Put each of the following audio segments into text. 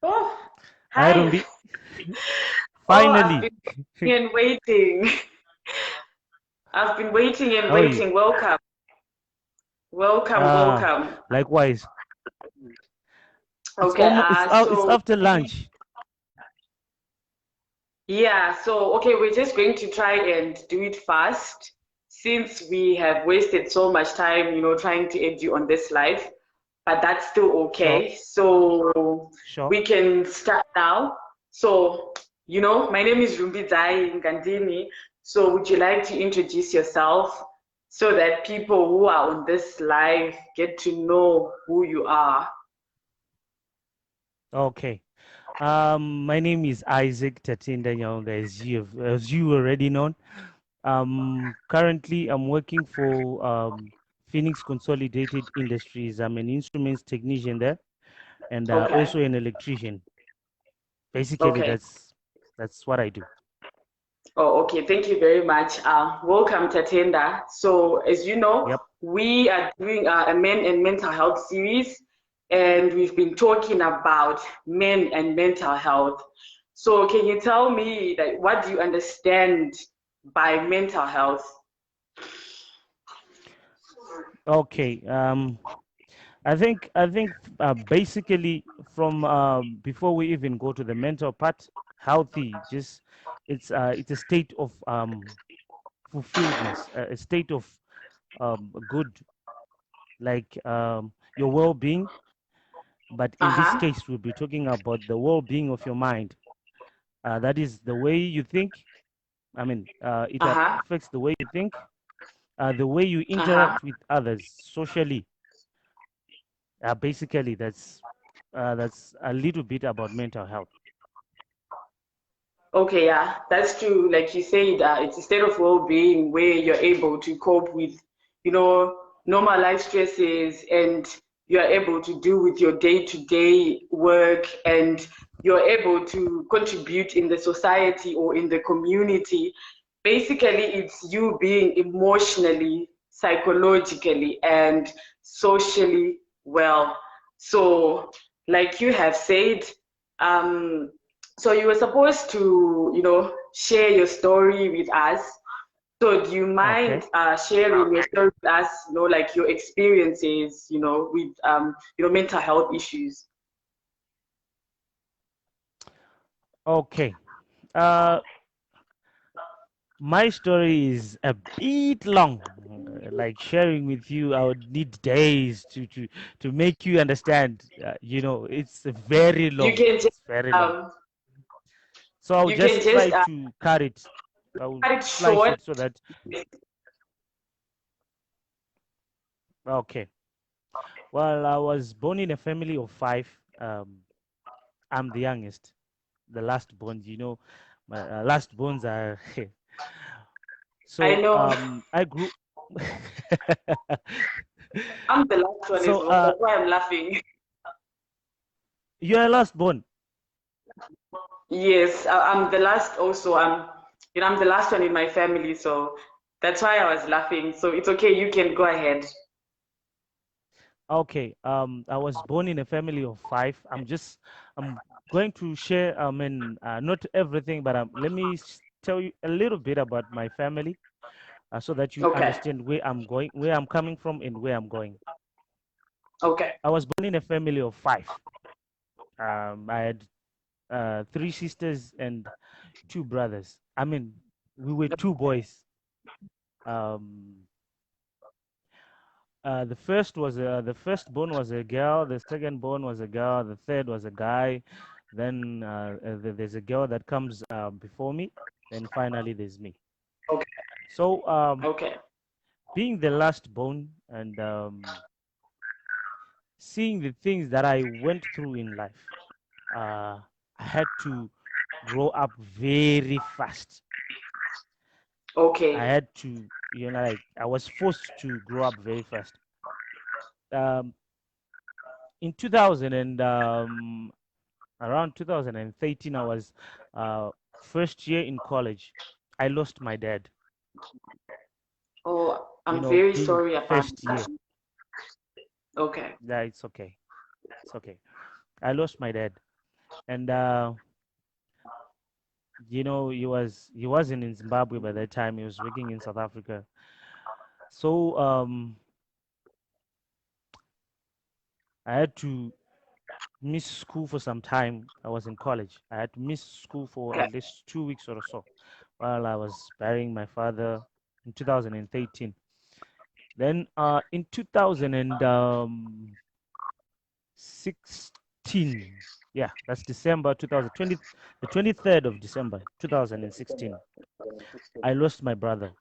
Oh, Hi, hi. Rumbi. Oh, I've Finally. been waiting and waiting. I've been waiting and How are you? waiting. Welcome. Welcome, Ah, welcome. likewise. It's Okay, almost it's out. It's so after lunch. yeah, so okay, we're just going to try and do it fast since we have wasted so much time, trying to end you on this life, but that's still Sure, okay. So sure. we can start now. So, my name is Rumbidzai Ngandini. So would you like to introduce yourself so that people who are on this live get to know who you are? Okay. My name is Isaac Tatenda Nyaunga, as you already know. Currently I'm working for Phoenix Consolidated Industries. I'm an instruments technician there, and Okay. also an electrician. Basically, Okay. that's what I do. Oh, okay. Thank you very much. Welcome, Tatenda. So, as you know, Yep. we are doing a men and mental health series, and we've been talking about men and mental health. So, can you tell me that what do you understand by mental health? Okay. I think basically from before we even go to the mental part, healthy just it's a state of fulfilledness, a state of good, like your well-being. But in this Uh-huh. case, we'll be talking about the well-being of your mind. That is the way you think. I mean, it Uh-huh. affects the way you think, the way you Uh-huh. interact with others socially. Basically, that's a little bit about mental health. Okay, yeah, that's true. Like you said, it's a state of well-being where you're able to cope with, normal life stresses, and you're able to do with your day-to-day work, and you're able to contribute in the society or in the community. Basically, it's you being emotionally, psychologically, and socially well. So, like you have said, um, so you were supposed to, share your story with us. So do you mind Okay. sharing your story with us, like your experiences, with mental health issues? Okay. Uh, my story is a bit long. Like sharing with you, I would need days to make you understand. It's very You long. can just It's very long. um, So I'll you can just just try to cut it. I will cut it slice short. it so that okay. Well, I was born in a family of five. I'm the youngest, the last born. My last borns are I so know I grew. I'm the last one as So well. That's why I'm laughing. you're a last born. Yes, I'm the last. Also, I'm the last one in my family, so that's why I was laughing. So it's okay. You can go ahead. Okay. I was born in a family of five. I'm going to share. I mean, not everything, but let me tell you a little bit about my family, so that you Okay. understand where I'm going, where I'm coming from, and where I'm going. Okay. I was born in a family of five. I had three sisters and two brothers. I mean, we were two boys. Um, the firstborn was a girl, the second born was a girl, the third was a guy. Then there's a girl that comes before me. Then finally there's me. Okay. So Okay. being the last born and seeing the things that I went through in life, I had to grow up very fast. I Okay. had to, like I was forced to grow up very fast. Um, in 2000 and around 2013, I was first year in college. I lost my dad. Oh, I'm very Being sorry about first that. year. Okay. Yeah, it's okay. It's okay. I lost my dad. And he wasn't in Zimbabwe by that time. He was working in South Africa. So I had to miss school for some time. I was in college. I had to miss school for Okay. at least 2 weeks or so while I was burying my father in 2013. Then in 2016, yeah, that's December 2020, the 23rd of December 2016, I lost my brother.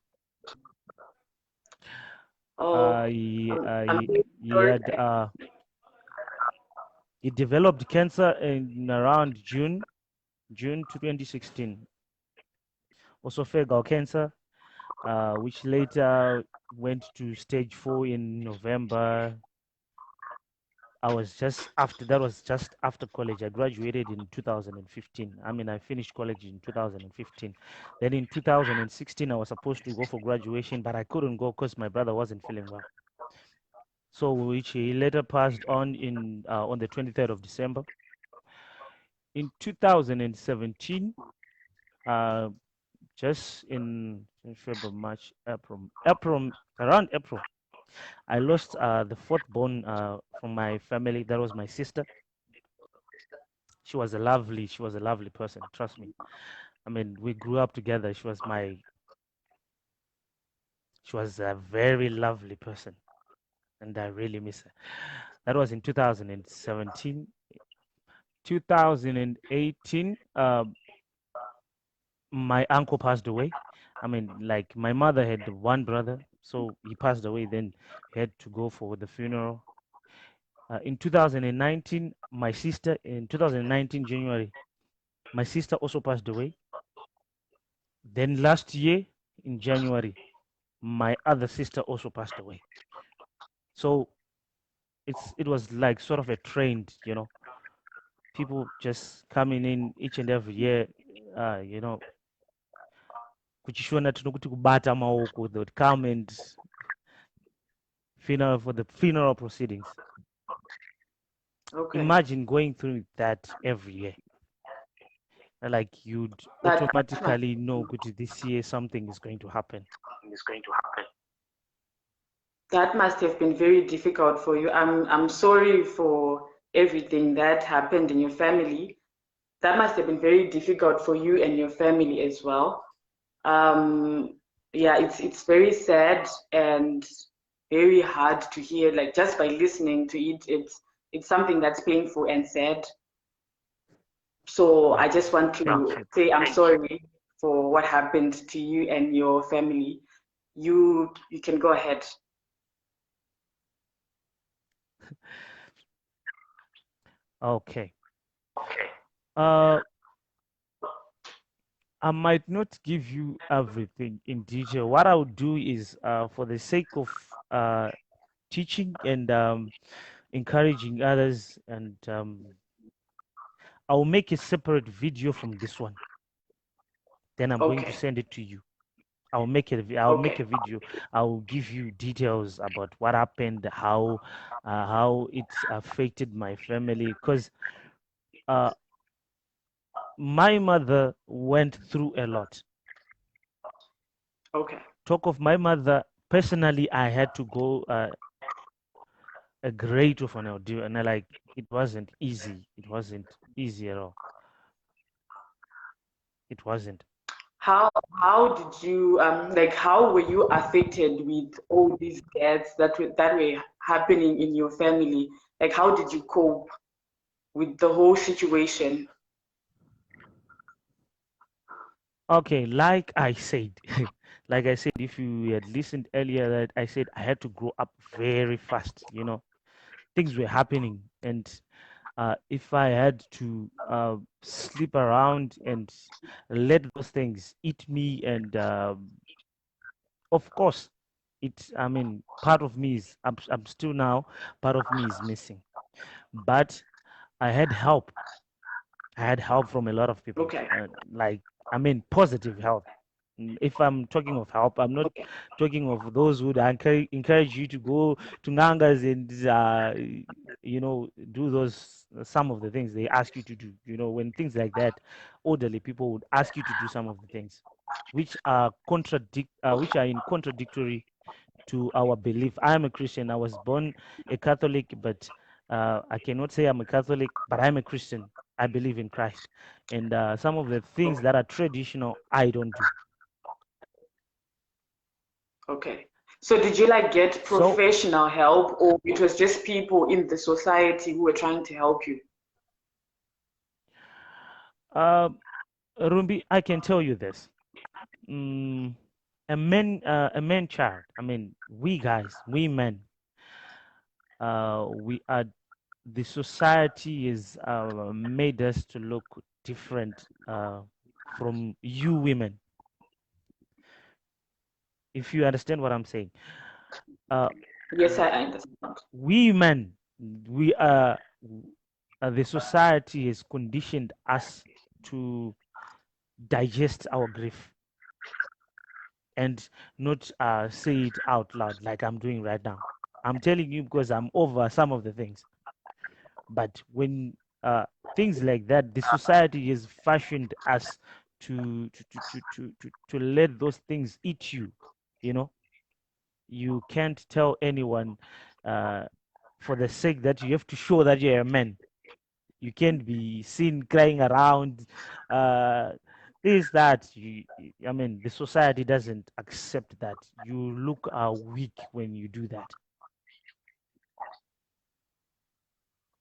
Oh, I'm really He sorry. had he developed cancer in around June 2016, esophageal cancer, which later went to stage 4 in November. That was just after college. I graduated in 2015. I mean, I finished college in 2015. Then in 2016, I was supposed to go for graduation, but I couldn't go because my brother wasn't feeling well. So, which he later passed on the 23rd of December. In 2017, uh, just in February, March, around April, I lost the fourth born from my family. That was my sister. She was a lovely person. Trust me. I mean, we grew up together. She was a very lovely person, and I really miss her. That was in 2017. 2018, my uncle passed away. I mean, like my mother had one brother, so he passed away. Then he had to go for the funeral. In 2019, in 2019 January, my sister also passed away. Then last year in January, my other sister also passed away. So it was like sort of a trend, people just coming in each and every year, kuchishona tinokuti kubata maoko, they would come and funeral for the funeral proceedings. Okay. Imagine going through that every year. Like you'd That automatically know this year something is going to happen. that must have been very difficult for you. I'm sorry for everything that happened in your family. That must have been very difficult for you and your family as well. Yeah, it's very sad and very hard to hear. Like just by listening to it, it's something that's painful and sad. So I Yeah. just want Thank to you. say I'm sorry for what happened to you and your family. You can go ahead. Okay. Uh, I might not give you everything in detail. What I would do is, for the sake of teaching and encouraging others, and I'll make a separate video from this one. Then I'm going to Okay. send it to you. I'll make Okay. a video. I'll give you details about what happened, how it's affected my family. Because uh, my mother went through a lot. Okay. Talk of my mother, personally, I had to go a great of an ordeal, and it wasn't easy. It wasn't easy at all. It wasn't. How did you like how were you affected with all these deaths that were happening in your family? Like how did you cope with the whole situation? Okay, like I said, like I said, if you had listened earlier, that I said I had to grow up very fast. Things were happening, and if I had to sleep around and let those things eat me, and of course, I mean, part of me is, I'm still now, part of me is missing, but I had help. I had help from a lot of people, Okay. like, I mean, positive help. If I'm talking of help, I'm not Okay. talking of those who would encourage you to go to Nyangas and do those some of the things they ask you to do. When things like that, orderly people would ask you to do some of the things which are in contradictory to our belief. I am a Christian. I was born a Catholic, but I cannot say I'm a Catholic, but I'm a Christian. I believe in Christ, and some of the things that are traditional, I don't do. Okay. So did you like get So, professional help, or it was just people in the society who were trying to help you? um, Rumbi, I can tell you this. Mm, a man child. I mean, we guys, we men, we are the society is made us to look different from you women, if you understand what I'm saying. uh, Yes, I understand. we men, we are the society has conditioned us to digest our grief and not say it out loud like I'm doing right now. I'm telling you because I'm over some of the things. But when things like that, the society has fashioned us to let those things eat you. You know, you can't tell anyone uh, for the sake that you have to show that you're a man. You can't be seen crying around. Uh, this that I mean, the society doesn't accept that. You look weak when you do that.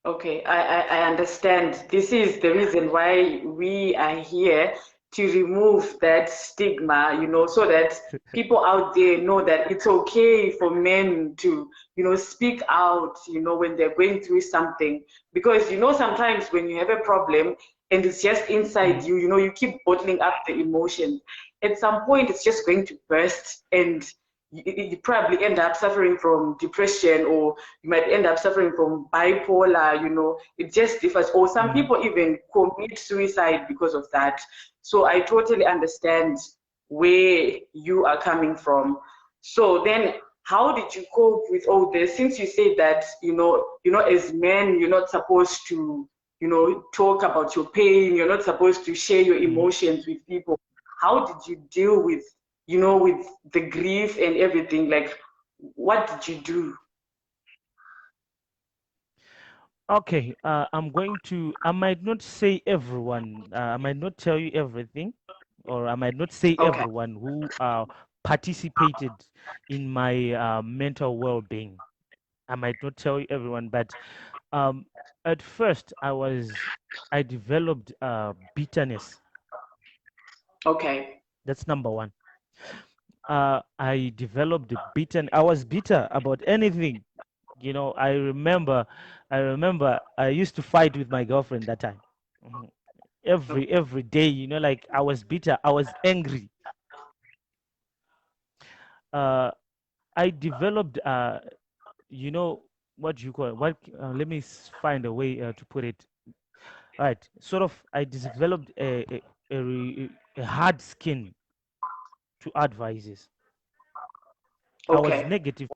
Okay, I understand. This is the reason why we are here to remove that stigma, so that people out there know that it's okay for men to, speak out, when they're going through something. Because, sometimes when you have a problem and it's just inside Mhm. you, you keep bottling up the emotion. At some point, it's just going to burst, and you probably end up suffering from depression, or you might end up suffering from bipolar. It just differs, or some Mhm. people even commit suicide because of that. So I totally understand where you are coming from. So then, how did you cope with all this, since you said that as men you're not supposed to talk about your pain, you're not supposed to share your Mhm. emotions with people? How did you deal with with the grief and everything? Like, what did you do? Okay, I might not say everyone, I might not tell you everything, or I might not say Okay. everyone who participated in my mental well-being. I might not tell you everyone, but um, at first I developed bitterness. Okay. That's number one. I was bitter about anything. I remember I used to fight with my girlfriend that time. Mhm. Every day, like I was bitter, I was angry. uh I developed you know what do you call it, let me find a way to put it right. Sort of, I developed a hard skin to advices. I was Okay. negative.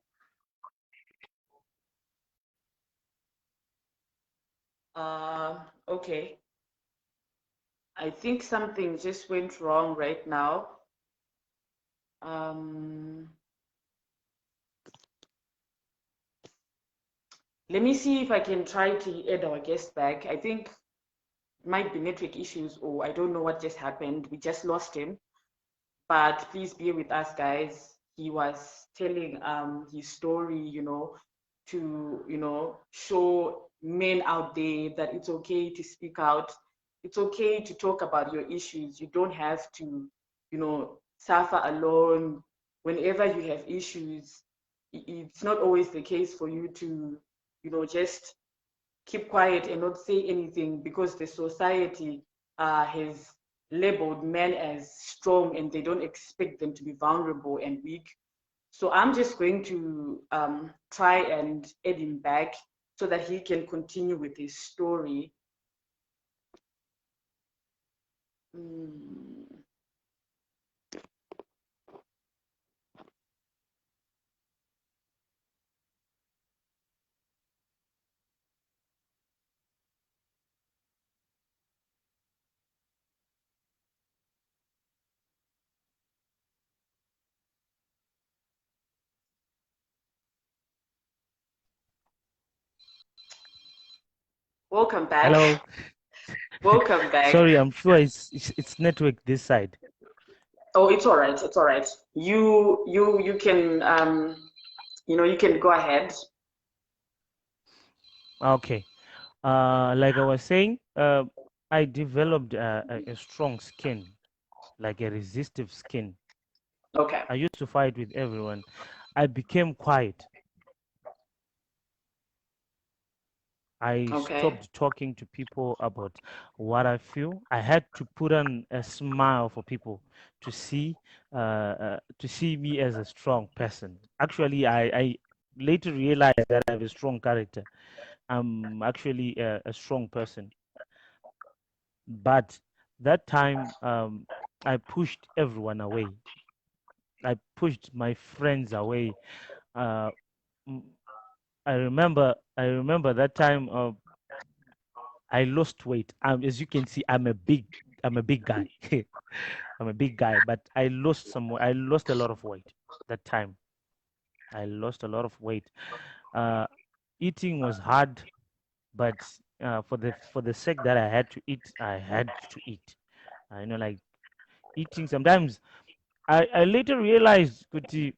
Okay. I think something just went wrong right now. Um, Let me see if I can try to add our guest back. I think it might be network issues, or I don't know what just happened. We just lost him. But please bear with us, guys. He was telling his story, to show men out there that it's okay to speak out. It's okay to talk about your issues. You don't have to, suffer alone. Whenever you have issues, it's not always the case for you to, just keep quiet and not say anything, because the society has labeled men as strong, and they don't expect them to be vulnerable and weak. So I'm just going to try and add him back so that he can continue with his story. Mm. Welcome back. Hello. Welcome back. Sorry, I'm sure it's network this side. Oh, it's all right. It's all right. You can you can go ahead. Okay. Like I was saying, I developed a strong skin, like a resistive skin. Okay. I used to fight with everyone. I became quiet. I Okay. stopped talking to people about what I feel. I had to put on a smile for people to see me as a strong person. Actually, I later realized that I have a strong character. I'm actually a strong person. But that time, I pushed everyone away. I pushed my friends away. Uh, m- I remember that time. I lost weight. As you can see, I'm a big guy. I'm a big guy, but I lost a lot of weight that time. I lost a lot of weight. Uh, Eating was hard, but for the sake that I had to eat, I had to eat. I know, like eating. Sometimes I later realized, Kuti,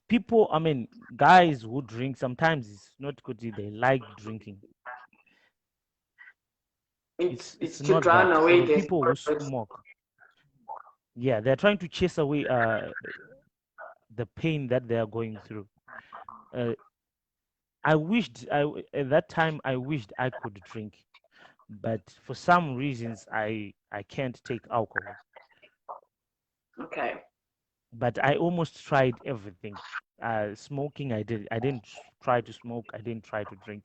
people. I mean, guys who drink. Sometimes it's not Kuti. They like drinking. It's It's to not drown that. away Or their people who sorrows. smoke. Yeah, they're trying to chase away the pain that they are going through. Uh, at that time I wished I could drink, but for some reasons I can't take alcohol. Okay. But I almost tried everything. Smoking, I didn't try to smoke. I didn't try to drink,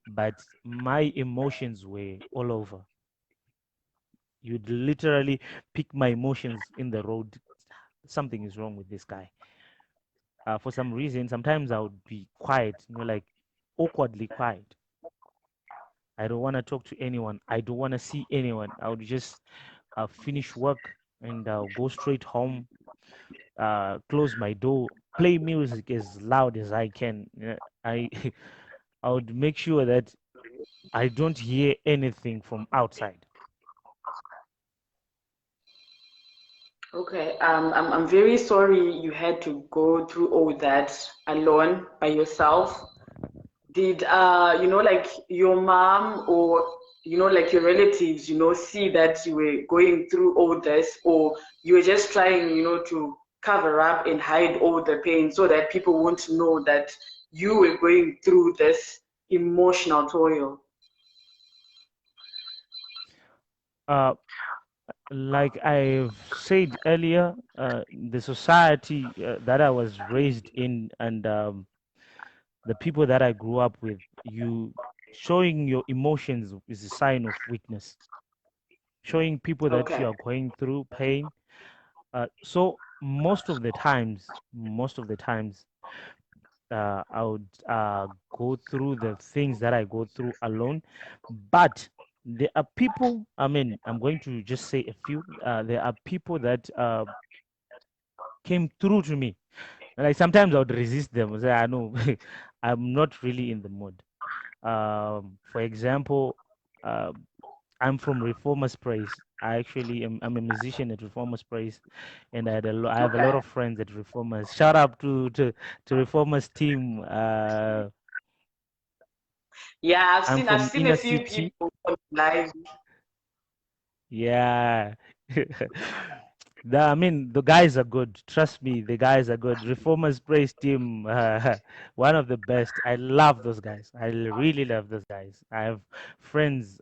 but my emotions were all over. You'd literally pick my emotions in the road. Something is wrong with this guy. For some reason, sometimes I would be quiet, like awkwardly quiet. I don't want to talk to anyone. I don't want to see anyone. I would just finish work and go straight home, close my door, play music as loud as I can. I I would make sure that I don't hear anything from outside. Okay. I'm very sorry you had to go through all that alone by yourself. Did like your mom or like your relatives, see that you were going through all this, or you were just trying, to cover up and hide all the pain so that people won't know that you were going through this emotional toil? Uh, like I've said earlier, the society that I was raised in and the people that I grew up with, you showing your emotions is a sign of weakness. Showing people that Okay. you are going through pain. So most of the times, I would go through the things that I go through alone. But there are people. I mean, I'm going to just say a few. There are people that came through to me. Like sometimes I would resist them. Say, I know I'm not really in the mood. For example, uh, I'm from Reformers Praise. I'm a musician at Reformers Praise, and I have a Okay. lot of friends at Reformers. Shout out to Reformers team. Yeah, I've I'm seen I've from seen a inner few city. people on live. Yeah. I mean, the guys are good. Trust me, the guys are good. Reformers Praise team, one of the best. I love those guys. I really love those guys. I have friends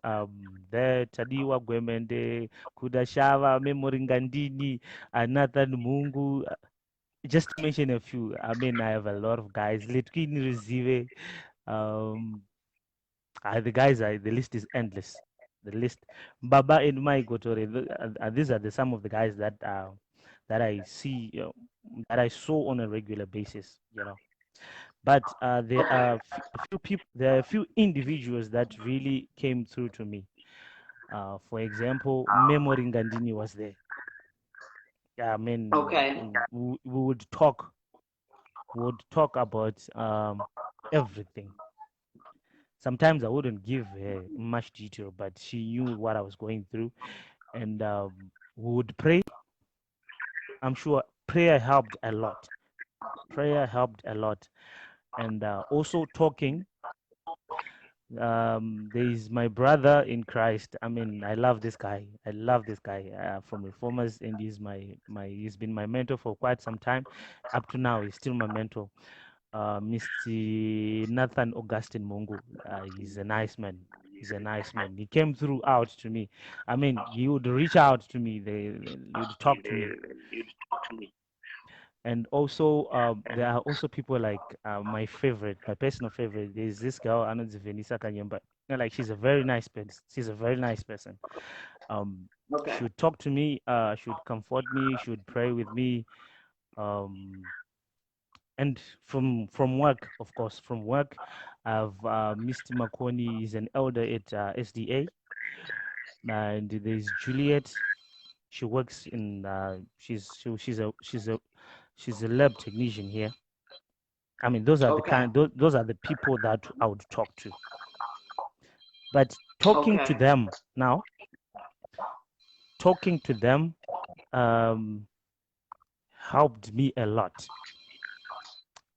there, Tadiwa Gwemende, Kudashava, Memoringandini, Nathan Mungu. Just to mention a few. I mean, I have a lot of guys. Litwini Rizive. Um, the list is endless. The list, Baba and Mai Gotore. These are the some of the guys that I see, that I saw on a regular basis. But Okay. a few people, there are a few individuals that really came through to me. For example, Memory Ngandini was there. Yeah, I mean, Okay. we would talk about everything. Sometimes I wouldn't give her much detail, but she knew what I was going through, and we would pray. I'm sure prayer helped a lot. Prayer helped a lot, and also talking. There is my brother in Christ. I mean, I love this guy. I love this guy from Reformers, and he's been my mentor for quite some time. Up to now, he's still my mentor. Mr. Nathan Augustine Mungu. He's a nice man. He's a nice man. He came through out to me. I mean, he would reach out to me. He would talk to me. And also, there are also people like my favorite, my personal favorite. There's this girl, Anna Venisa Kanyemba. Like she's a very nice person. She's a very nice person. Okay. She would talk to me. She would comfort me. She would pray with me. Um, and from work, of course, from work, I've Mr. Makoni is an elder at SDA, and there's Juliet. She works in she's a lab technician here. I mean, those are the Okay. those are the people that I would talk to. But talking to Okay. them now, talking to them um, helped me a lot.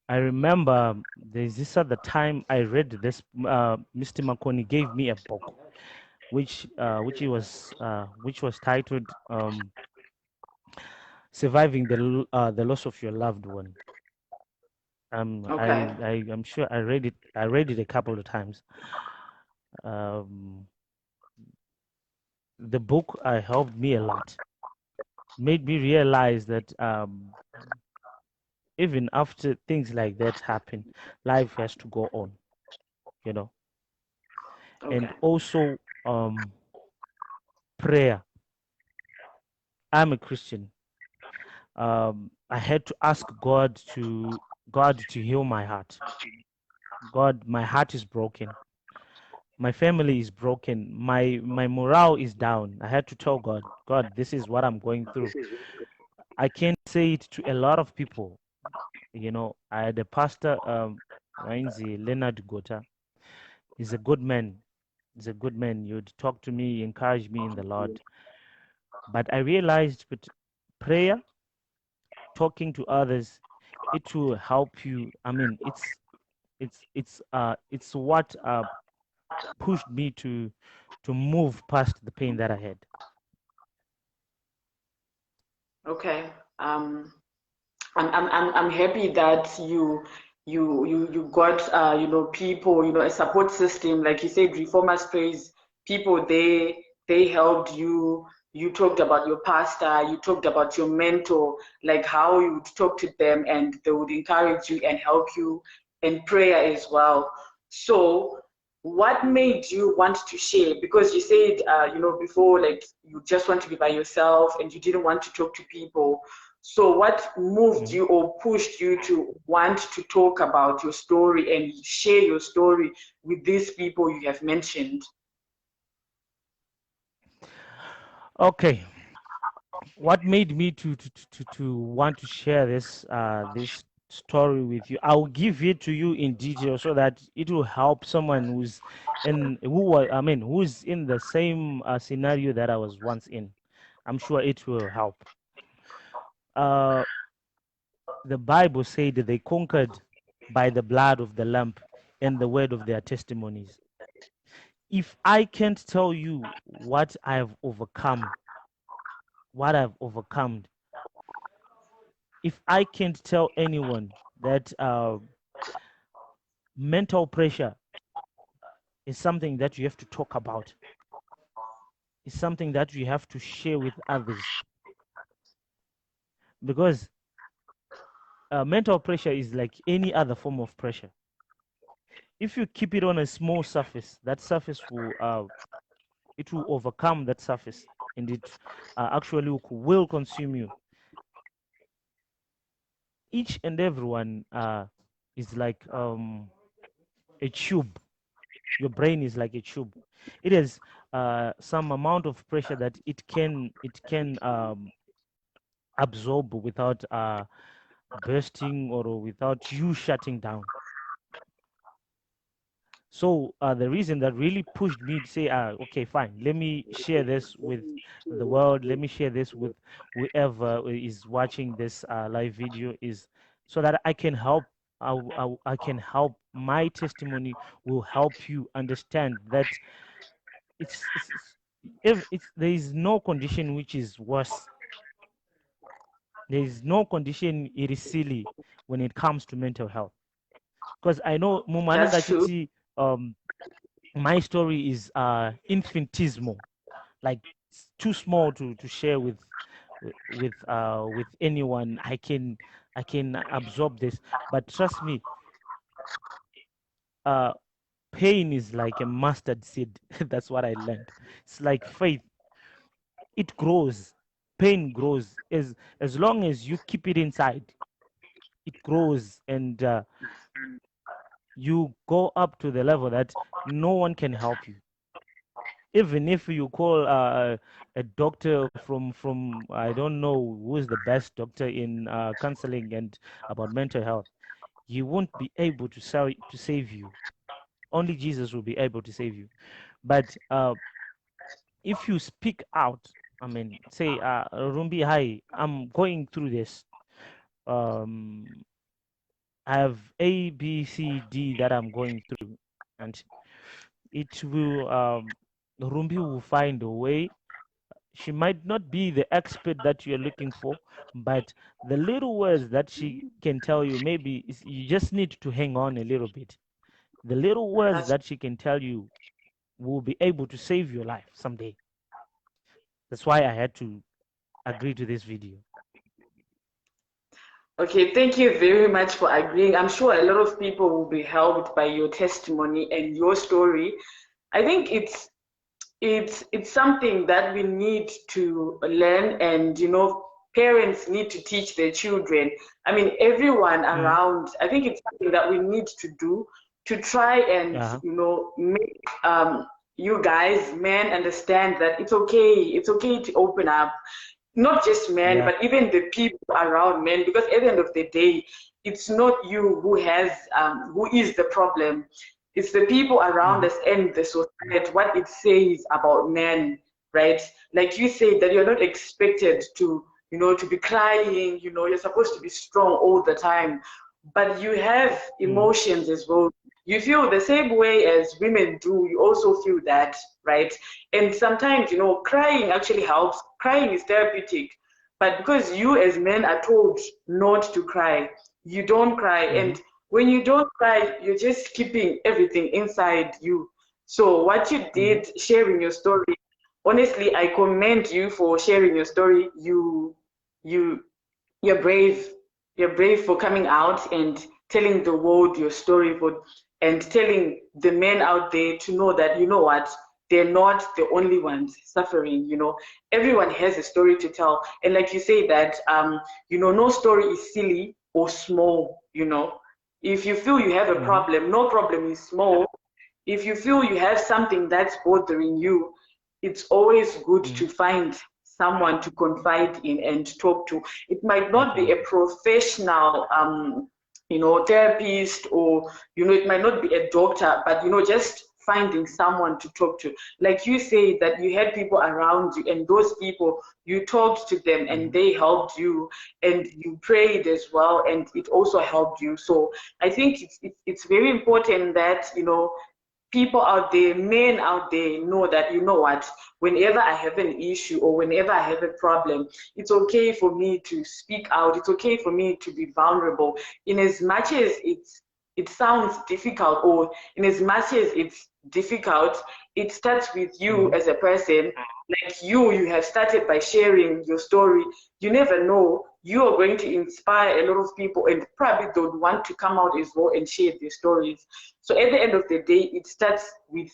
I remember there's this other time I read this. Mr. Makoni gave me a book, which was titled "Surviving the Loss of Your Loved One." Okay. I'm sure I read it. I read it a couple of times. Um, the book helped me a lot. Made me realize that even after things like that happen, life has to go on. You know, and Okay. also prayer. I'm a Christian. I had to ask God to heal my heart. God, my heart is broken. My family is broken. My morale is down. I had to tell God, God, this is what I'm going through. I can't say it to a lot of people. You know, I had a pastor, Wainzi Leonard Gota. He's a good man. He's a good man. You'd talk to me, encourage me in the Lord. But I realized with prayer, talking to others, it will help you. I mean, it's what pushed me to move past the pain that I had. Okay. I'm happy that you got people, a support system, like you said, Reformers Praise, people, they helped you. You talked about your pastor, you talked about your mentor, like how you would talk to them and they would encourage you and help you in prayer as well. So what made you want to share? Because you said before, like, you just want to be by yourself and you didn't want to talk to people. So what moved Mhm. you or pushed you to want to talk about your story and share your story with these people you have mentioned? Okay, what made me to want to share this story with you? I'll give it to you in detail so that it will help someone who's in the same scenario that I was once in. I'm sure it will help. uh the Bible said that they conquered by the blood of the lamb and the word of their testimonies. If I can't tell you what I've overcome, if I can't tell anyone that mental pressure is something that you have to talk about, it's something that you have to share with others, because mental pressure is like any other form of pressure. If you keep it on a small surface, that surface will overcome that surface, and it actually will consume you. Each and everyone is like a tube. Your brain is like a tube. It has some amount of pressure that it can absorb without bursting or without you shutting down. So the reason that really pushed me to say, okay, fine, let me share this with the world, let me share this with whoever is watching this live video, is so that I can help. I can help. My testimony will help you understand that if there is no condition which is worse. There is no condition it is silly when it comes to mental health. Because I know Mumananga That's true. Chiti, my story is infinitesimal, like it's too small to share with anyone. I can absorb this, but trust me, uh pain is like a mustard seed. That's what I learned. It's like faith. It grows. Pain grows as long as you keep it inside. It grows, and you go up to the level that no one can help you. Even if you call a doctor from I don't know who is the best doctor in counseling and about mental health, he won't be able to save you. Only Jesus will be able to save you. But if you speak out, I mean, say, Rumbi, hi, I'm going through this. Um, I have A, B, C, D that I'm going through, and it will Rumbi will find a way. She might not be the expert that you're looking for, but the little words that she can tell you, maybe you just need to hang on a little bit. The little words That's that she can tell you will be able to save your life someday. That's why I had to agree to this video. okay. Thank you very much for agreeing. I'm sure a lot of people will be helped by your testimony and your story. I think it's something that we need to learn, and parents need to teach their children. I mean, everyone Mm. around. I think it's something that we need to do to try and Uh-huh. make you guys men understand that it's okay. It's okay to open up, not just men, Yeah. but even the people around men, because at the end of the day, it's not you who is the problem. It's the people around Mm-hmm. us and the society, what it says about men, right? Like you said, that you're not expected to be crying, you're supposed to be strong all the time, but you have Mm. emotions as well. You feel the same way as women do, you also feel that, right? And sometimes, crying actually helps. Crying is therapeutic. But because you as men are told not to cry, you don't cry. Mm-hmm. And when you don't cry, you're just keeping everything inside you. So what you Mm-hmm. did, sharing your story, honestly, I commend you for sharing your story. You you're brave. You're brave for coming out and telling the world your story, and telling the men out there to know that, what, they're not the only ones suffering. Everyone has a story to tell. And like you say that, no story is silly or small. If you feel you have a Mm-hmm. problem, no problem is small. If you feel you have something that's bothering you, it's always good Mm-hmm. to find someone to confide in and talk to. It might not be a Definitely. professional, therapist, or, it might not be a doctor, but, just finding someone to talk to. Like you say that you had people around you, and those people, you talked to them and Mm-hmm. they helped you, and you prayed as well, and it also helped you. So I think it's very important that, people out there, men out there, know that, what, whenever I have an issue or whenever I have a problem, it's okay for me to speak out. It's okay for me to be vulnerable. In as much as it sounds difficult, or in as much as it's difficult, it starts with you Mm-hmm. as a person. Like you have started by sharing your story. You never know, you are going to inspire a lot of people, and probably they would want to come out as well and share their stories. So at the end of the day, it starts with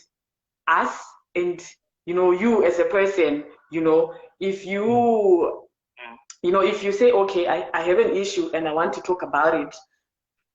us, and you as a person. If Mm-hmm. you say, okay, I have an issue and I want to talk about it,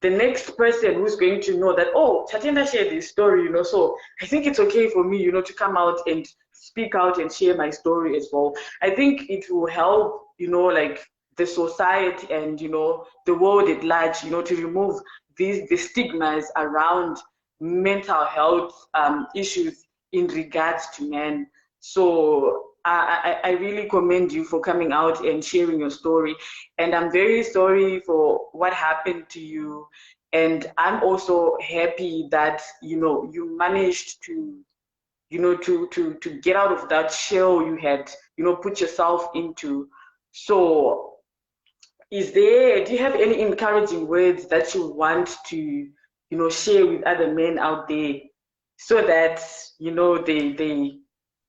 the next person who's going to know that, oh, Tatenda shared this story, so I think it's okay for me, to come out and speak out and share my story as well. I think it will help, like the society and, the world at large, to remove the stigmas around mental health issues in regards to men. So I really commend you for coming out and sharing your story. And I'm very sorry for what happened to you. And I'm also happy that, you managed to, to get out of that shell you had, put yourself into. So do you have any encouraging words that you want to, share with other men out there so that, they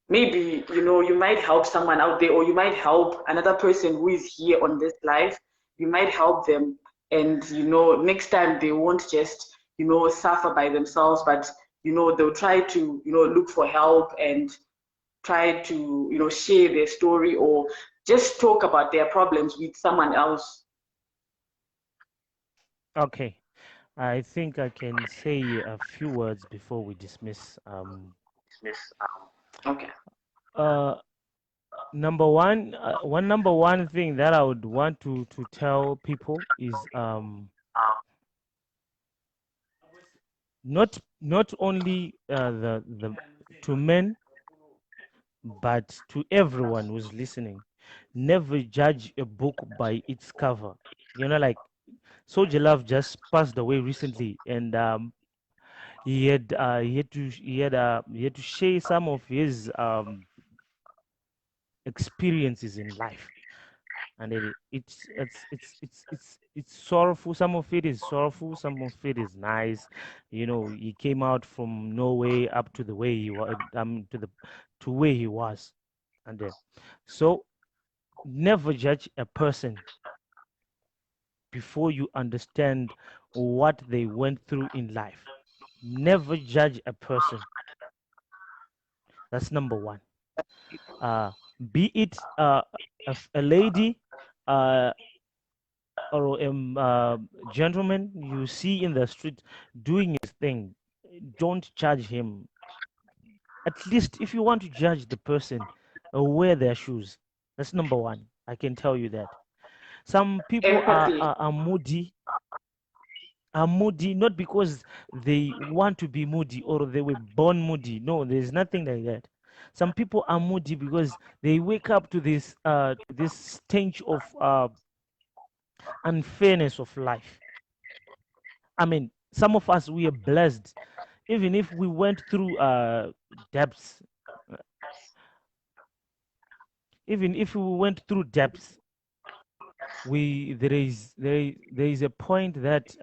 maybe, you might help someone out there, or you might help another person who is here on this life. You might help them, and, next time they won't just, suffer by themselves, but, they'll try to, look for help and try to, share their story, or just talk about their problems with someone else. Okay, I think I can say a few words before we dismiss. Okay. Uh, number one thing that I would want to tell people is not only the to men, but to everyone who's listening. Never judge a book by its cover. Like Soldier Love just passed away recently, and he had to share some of his experiences in life, and it's sorrowful. Some of it is sorrowful, some of it is nice. He came out from Norway up to the way he was, to where he was. And so never judge a person before you understand what they went through in life. Never judge a person. That's number one. uh be it a lady, uh or gentleman you see in the street doing his thing. Don't judge him. At least if you want to judge the person, wear their shoes. That's number one. I can tell you that some people Empathy. are moody not because they want to be moody or they were born moody. No, there's nothing like that. Some people are moody because they wake up to this stench of unfairness of life. I mean, some of us, we are blessed. Even if we went through depths, uh, even if we went through depths, there is a point that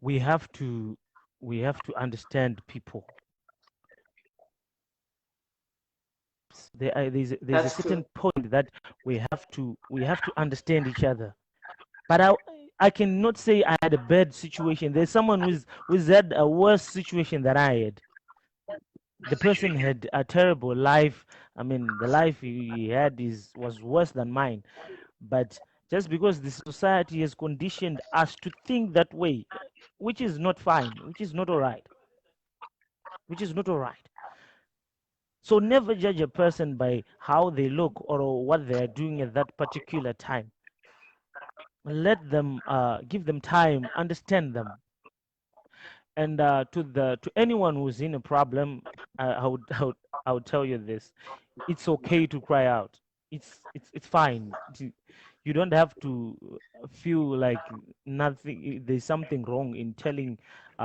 we have to understand people. There's a That's true. certain point that we have to understand each other. But I cannot say I had a bad situation. There's someone who's had a worse situation than I had. The person had a terrible life. I mean, the life he had was worse than mine. But just because the society has conditioned us to think that way, which is not fine, which is not all right, which is not all right. So never judge a person by how they look or what they are doing at that particular time. Let them, give them time, understand them. And to anyone who's in a problem, I would tell you this: it's okay to cry out. It's fine. You don't have to feel like nothing. There's something wrong in telling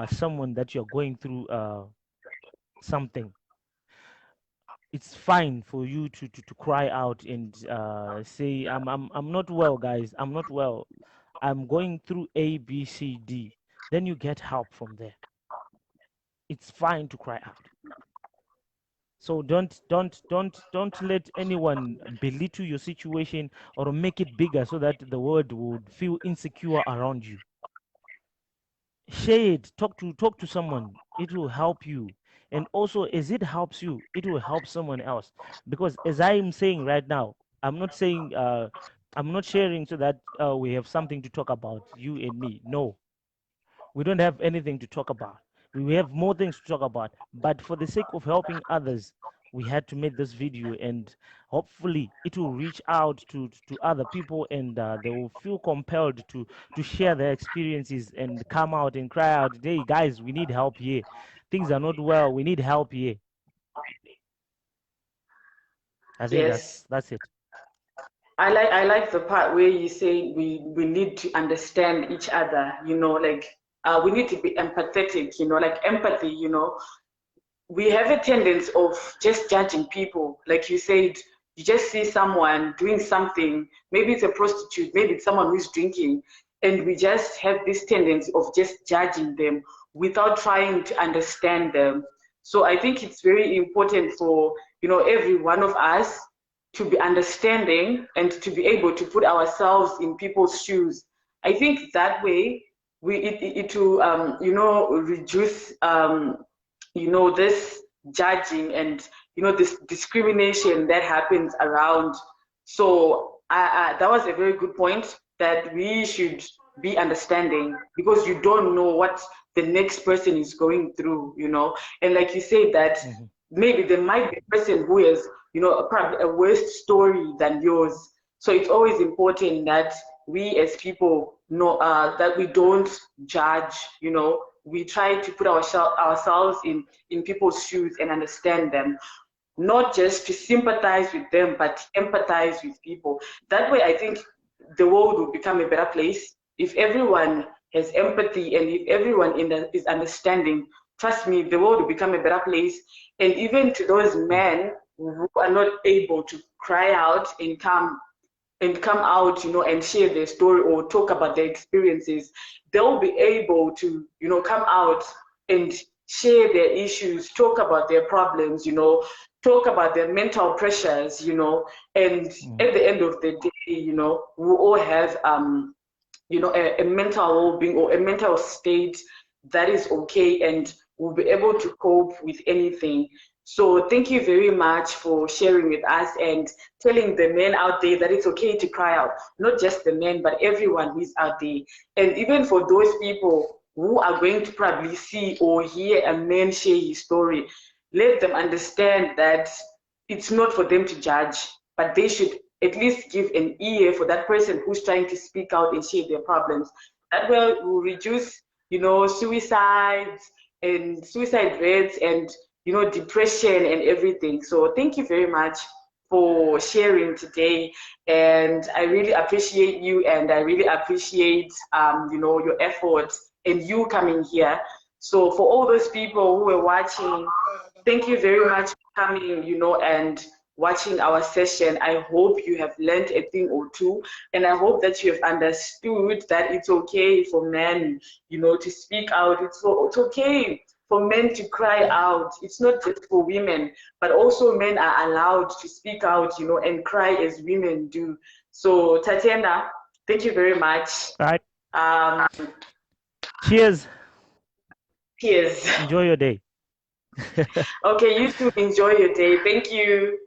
someone that you're going through something. It's fine for you to cry out and say, I'm not well, guys. I'm not well. I'm going through A, B, C, D. Then you get help from there. It's fine to cry out. So don't let anyone belittle your situation or make it bigger so that the world would feel insecure around you. Share it. Talk to someone. It will help you. And also, as it helps you, it will help someone else. Because as I am saying right now, I'm not saying I'm not sharing so that we have something to talk about, you and me. No, we don't have anything to talk about. We have more things to talk about. But for the sake of helping others, we had to make this video, and hopefully it will reach out to other people, and they will feel compelled to share their experiences and come out and cry out, hey guys, we need help here, things are not well, we need help here. I think Yes. that's it. I like the part where you say we need to understand each other, you know, like we need to be empathetic, you know, like empathy, you know. We have a tendency of just judging people. Like you said, you just see someone doing something, maybe it's a prostitute, maybe it's someone who's drinking, and we just have this tendency of just judging them without trying to understand them. So I think it's very important for, you know, every one of us to be understanding and to be able to put ourselves in people's shoes. I think that way it will you know, reduce you know, this judging and, you know, this discrimination that happens around. So that was a very good point, that we should be understanding, because you don't know what the next person is going through, you know. And like you say that maybe there might be a person who has, you know, probably a worse story than yours. So it's always important that we as people know that we don't judge, you know. We try to put ourselves in people's shoes and understand them, not just to sympathize with them, but empathize with people. That way, I think the world will become a better place if everyone has empathy and if everyone is understanding. Trust me, the world will become a better place. And even to those men who are not able to cry out and come out, you know, and share their story or talk about their experiences, they'll be able to, you know, come out and share their issues, talk about their problems, you know, talk about their mental pressures, you know. And at the end of the day, you know, we all have you know, a mental well-being or a mental state that is okay, and we'll be able to cope with anything. So thank you very much for sharing with us and telling the men out there that it's okay to cry out. Not just the men, but everyone who is out there. And even for those people who are going to probably see or hear a man share his story, let them understand that it's not for them to judge, but they should at least give an ear for that person who's trying to speak out and share their problems. That will reduce, you know, suicides and suicide rates and, you know, depression and everything. So thank you very much for sharing today, and I really appreciate you, and I really appreciate you know, your efforts and you coming here. So for all those people who were watching, thank you very much for coming, you know, and watching our session. I hope you have learned a thing or two, and I hope that you have understood that it's okay for men, you know, to speak out. It's okay for men to cry out. It's not just for women, but also men are allowed to speak out, you know, and cry as women do. So Tatenda, thank you very much. All right. Cheers. Cheers. Enjoy your day. Okay, you too, enjoy your day. Thank you.